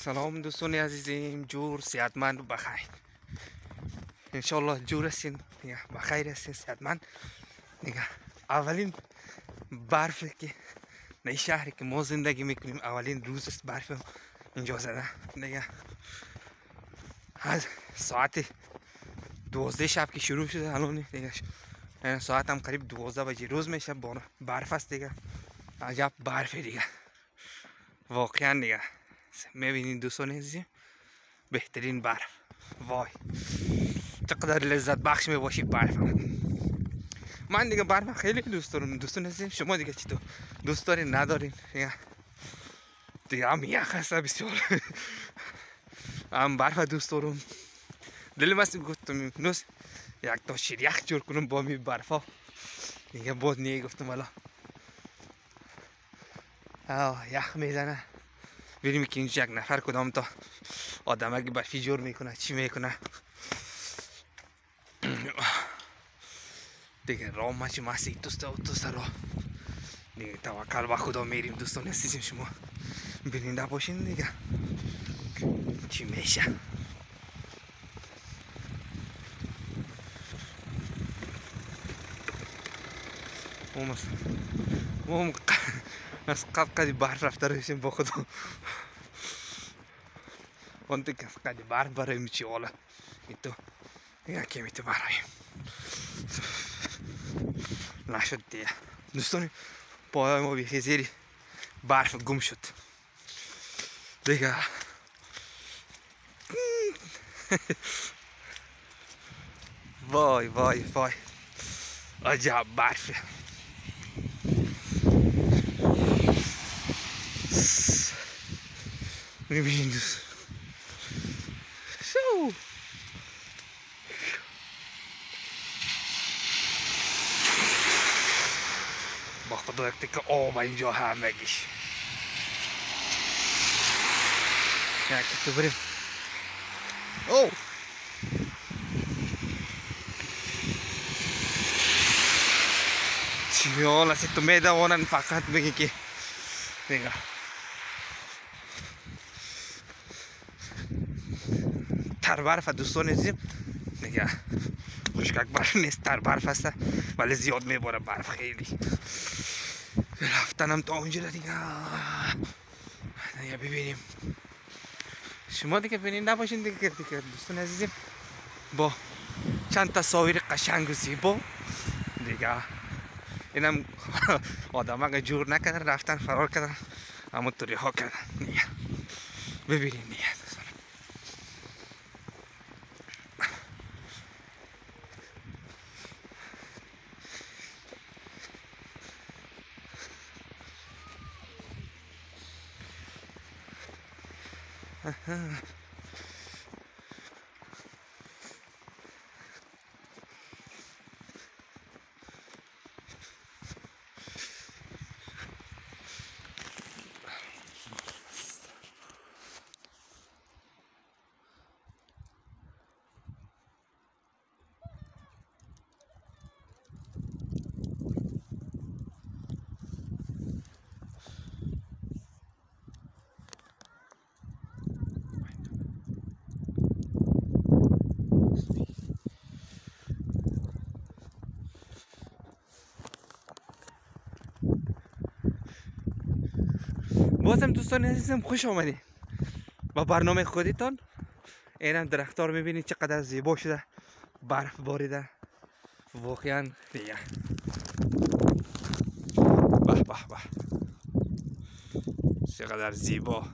سلام دوستان عزیزیم، جور صحتمند و بخیر. انشالله جور هستین، بخیر هستین، صحتمند. دیگه اولین برفی که در شهری که ما زندگی میکنیم اولین روز است برف اینجا زده. دیگه از ساعت 12 شب که شروع شده الان دیگه ساعت هم قریب 12 بجه روز میشه. برف است دیگه، عجب برفی دیگه واقعا دیگه. میبینین دوستان عزیزیم بهترین برف. وای چقدر لذت بخش میباشی برف. من دیگه برف خیلی دوست دارم دوستان عزیزیم. شما دیگه چطور دوست دارین ندارین؟ دیگه هم یخ هست بسیار. هم برف دوست دارم. دلم است گفتم نوز یک تا شیریخ جور کنم با می برفا دیگه. بود نیه گفتم والا یخ میزنه. بریم که اینجا یک نفر کدام تا آدمک برفی جور میکنه چی میکنه دیگه. راه ما چی ماسی توست راه دیگه. توکل به خدا میریم دوستان عزیزیم. شما بیننده باشین دیگه چی میشه. ما از قد برف رفته رسیم با خدا. وانتی که قد برف برای میچی والا ایتو یکی میتو برایم نشد دیگه دوستان. پای ما بیخی زیری برف گم شد دیگه. وای وای وای عجب برفه. میبینین دوست شو با خدا یک تکه آب اینجا همگیش. یک تو بریم. او چی حال است تو میدوانن فقط بگی که دیگه تر برف دوستان عزیزیم دیگه. خشکک برف نیست، تر برف هست ولی زیاد میباره برف خیلی. رفتنم تا اونجا دیگه ببینیم. شما دیگه ببینید نباشین دیگه دوستان عزیزیم. با چند تصاویر قشنگ و زیبا دیگه. اینم آدم اگه جور نکردن رفتن فرار کردن اما طوری ها کردن دیگه. ببینید دیگه دوستان. بازم دوستان عزیزم خوش آمدید با برنامه خودتان. اینم درخت‌ها رو میبینید چقدر زیبا شده، برف باریده واقعا دیگه. به به به چقدر زیبا.